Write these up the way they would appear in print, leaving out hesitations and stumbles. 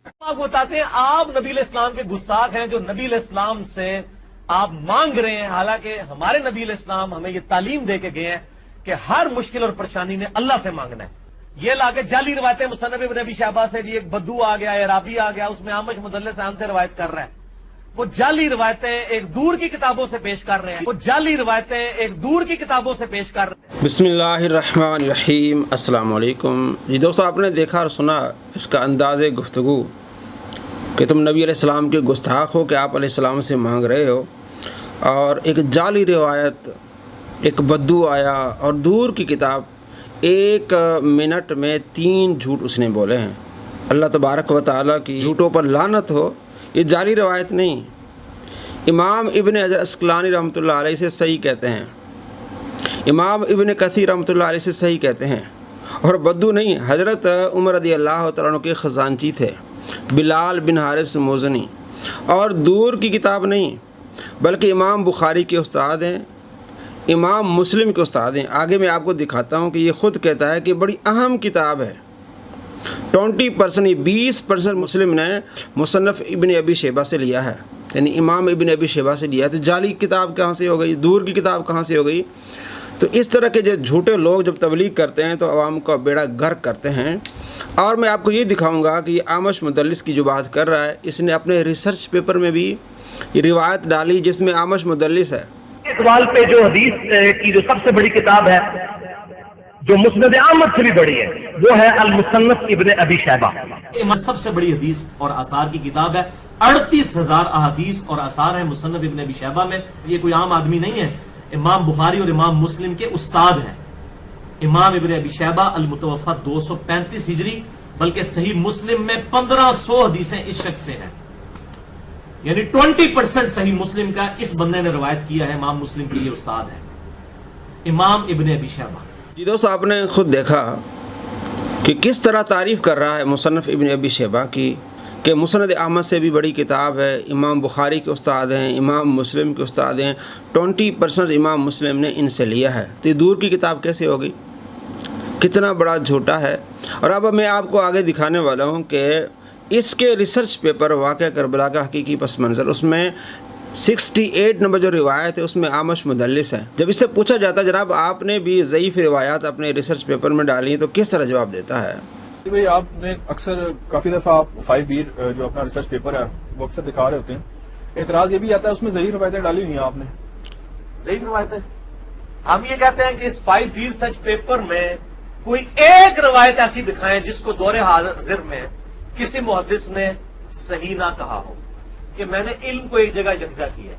آپ بتاتے ہیں آپ نبی علیہ السلام کے گستاخ ہیں جو نبی علیہ السلام سے آپ مانگ رہے ہیں، حالانکہ ہمارے نبی علیہ السلام ہمیں یہ تعلیم دے کے گئے ہیں کہ ہر مشکل اور پریشانی میں اللہ سے مانگنا ہے۔ یہ لا کے جعلی روایتیں مصنف ابن ابی شیبہ سے، جی ایک بدو آ گیا، عرابی آ گیا، اس میں عامش مدلس عن سے روایت کر رہا ہے، وہ جعلی روایتیں ایک دور کی کتابوں سے پیش کر رہے ہیں، وہ جعلی روایتیں ایک دور کی کتابوں سے پیش کر رہے ہیں۔ بسم اللہ الرحمن الرحیم، السلام علیکم۔ جی دوستو، آپ نے دیکھا اور سنا اس کا انداز گفتگو کہ تم نبی علیہ السلام کے گستاخ ہو، کہ آپ علیہ السلام سے مانگ رہے ہو، اور ایک جعلی روایت، ایک بدو آیا اور دور کی کتاب، 1 منٹ میں 3 جھوٹ اس نے بولے ہیں۔ اللہ تبارک و تعالیٰ کی جھوٹوں پر لعنت ہو۔ یہ جعلی روایت نہیں، امام ابن حجر عسقلانی رحمۃ اللہ علیہ سے صحیح کہتے ہیں، امام ابن کثیر رحمۃ اللہ علیہ سے صحیح کہتے ہیں، اور بدو نہیں، حضرت عمر رضی اللہ تعالیٰ عنہ کے خزانچی تھے، بلال بن حارث موزنی، اور دور کی کتاب نہیں بلکہ امام بخاری کے استاد ہیں، امام مسلم کے استاد ہیں۔ آگے میں آپ کو دکھاتا ہوں کہ یہ خود کہتا ہے کہ بڑی اہم کتاب ہے۔ 20% مسلم نے مصنف ابن ابی شیبہ سے لیا ہے، یعنی امام ابن ابی شیبہ سے لیا ہے، تو جعلی کتاب کہاں سے ہو گئی، دور کی کتاب کہاں سے ہو گئی؟ تو اس طرح کے جو جھوٹے لوگ جب تبلیغ کرتے ہیں تو عوام کا بیڑا غرق کرتے ہیں۔ اور میں آپ کو یہ دکھاؤں گا کہ یہ عامش مدلس کی جو بات کر رہا ہے، اس نے اپنے ریسرچ پیپر میں بھی یہ روایت ڈالی جس میں عامش مدلس ہے۔ سوال پہ جو حدیث کی جو سب سے بڑی کتاب ہے، جو مسند احمد سے بھی بڑی ہے، وہ ہے المصنف ابن ابی شیبہ۔ سب سے بڑی حدیث اور آثار کی کتاب ہے، 38,000 احادیث اور آثار ہیں مصنف ابن ابی شیبہ میں۔ یہ کوئی عام آدمی نہیں ہے، امام بخاری اور امام مسلم کے استاد ہیں۔ امام ابن ابی شیبہ المتوفی 235 ہجری، بلکہ صحیح مسلم میں 1500 حدیثیں اس شخص سے ہیں، یعنی 20% صحیح مسلم کا اس بندے نے روایت کیا ہے۔ امام مسلم کے یہ استاد ہے امام ابن ابی شیبہ۔ جی دوستو، آپ نے خود دیکھا کہ کس طرح تعریف کر رہا ہے مصنف ابن ابی شیبہ کی، کہ مسند احمد سے بھی بڑی کتاب ہے، امام بخاری کے استاد ہیں، امام مسلم کے استاد ہیں، 20% امام مسلم نے ان سے لیا ہے، تو یہ دور کی کتاب کیسے ہوگی؟ کتنا بڑا جھوٹا ہے۔ اور اب میں آپ کو آگے دکھانے والا ہوں کہ اس کے ریسرچ پیپر واقعہ کربلا کا حقیقی پس منظر، اس میں 68 نمبر جو روایت ہے اس میں عامش مدلس ہے۔ جب اس سے پوچھا جاتا ہے جناب آپ نے بھی ضعیف روایات اپنے ریسرچ پیپر میں ڈالی ہیں، تو کس طرح جواب دیتا ہے؟ بھائی آپ نے اکثر کافی دفعہ آپ 5 جو اپنا ریسرچ پیپر ہے وہ اکثر دکھا رہے ہوتے ہیں، اعتراض یہ بھی آتا ہے اس میں ضعیف روایتیں ڈالی ہوئی ہیں آپ نے۔ ضعیف روایتیں، ہم یہ کہتے ہیں کہ اس 5 ریسرچ پیپر میں کوئی ایک روایت ایسی دکھائیں جس کو دور حاضر میں کسی محدث نے صحیح نہ کہا ہو، کہ میں نے علم کو ایک جگہ یکجا کیا ہے۔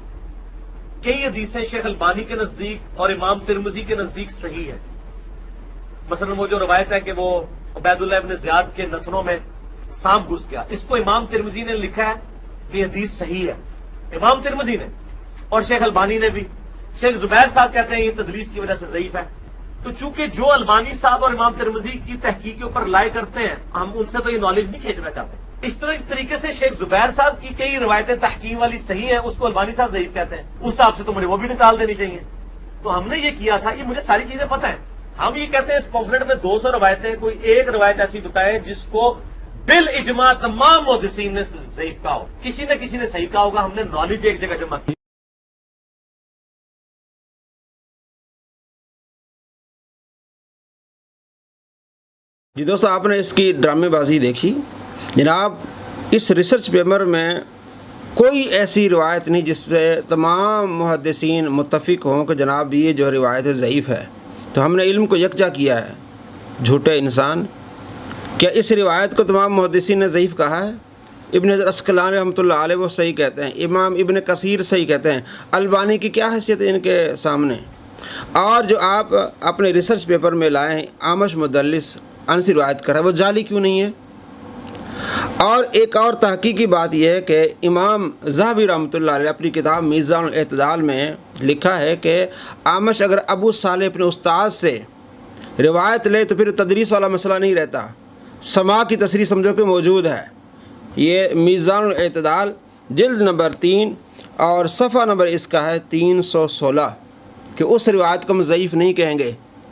کئی حدیثیں شیخ البانی کے نزدیک اور امام ترمذی کے نزدیک صحیح ہے۔ مثلا وہ جو روایت ہے کہ وہ عبید اللہ ابن زیاد کے نتنوں میں سانپ گھس گیا، اس کو امام ترمذی نے لکھا ہے کہ یہ حدیث صحیح ہے، امام ترمذی نے، اور شیخ البانی نے بھی۔ شیخ زبیر صاحب کہتے ہیں یہ تدلیس کی وجہ سے ضعیف ہے۔ تو چونکہ جو البانی صاحب اور امام ترمذی کی تحقیق کے اوپر لائے کرتے ہیں، ہم ان سے تو یہ نالج نہیں کھینچنا چاہتے۔ اس طریقے سے شیخ زبیر صاحب کی کئی روایتیں تحقیق والی صحیح ہیں، اس کو البانی صاحب ضعیف کہتے ہیں، اس صاحب سے تو مجھے وہ بھی نکال دینی چاہیے۔ تو ہم نے یہ کیا تھا، یہ مجھے ساری چیزیں پتہ ہیں، ہم یہ کہتے ہیں اس پمفلٹ میں 200 روایتیں، کوئی ایک روایت ایسی بتائے جس کو بالاجماع تمام محدثین نے ضعیف کہا ہو، کسی نہ کسی نے صحیح کہا ہوگا، ہم نے نالج ایک جگہ جمع کی۔ جی دوستو، آپ نے اس کی ڈرامے بازی دیکھی جناب۔ اس ریسرچ پیپر میں کوئی ایسی روایت نہیں جس پہ تمام محدثین متفق ہوں کہ جناب یہ جو روایت ضعیف ہے، تو ہم نے علم کو یکجا کیا ہے۔ جھوٹے انسان، کیا اس روایت کو تمام محدثین نے ضعیف کہا ہے؟ ابن حجر عسقلانی رحمۃ اللہ علیہ وہ صحیح کہتے ہیں، امام ابن کثیر صحیح کہتے ہیں، البانی کی کیا حیثیت ہے ان کے سامنے؟ اور جو آپ اپنے ریسرچ پیپر میں لائے ہیں عامش مدلس انسی روایت کر رہا ہے، وہ جعلی کیوں نہیں ہے؟ اور ایک اور تحقیقی بات یہ ہے کہ امام ذہبی رحمۃ اللہ علیہ اپنی کتاب میزان الاعتدال میں لکھا ہے کہ عامش اگر ابو صالح اپنے استاد سے روایت لے تو پھر تدریس والا مسئلہ نہیں رہتا، سماع کی تصریح سمجھو کہ موجود ہے۔ یہ میزان الاعتدال جلد نمبر 3 اور صفحہ نمبر اس کا ہے 316، کہ اس روایت کو ہم ضعیف نہیں کہیں گے،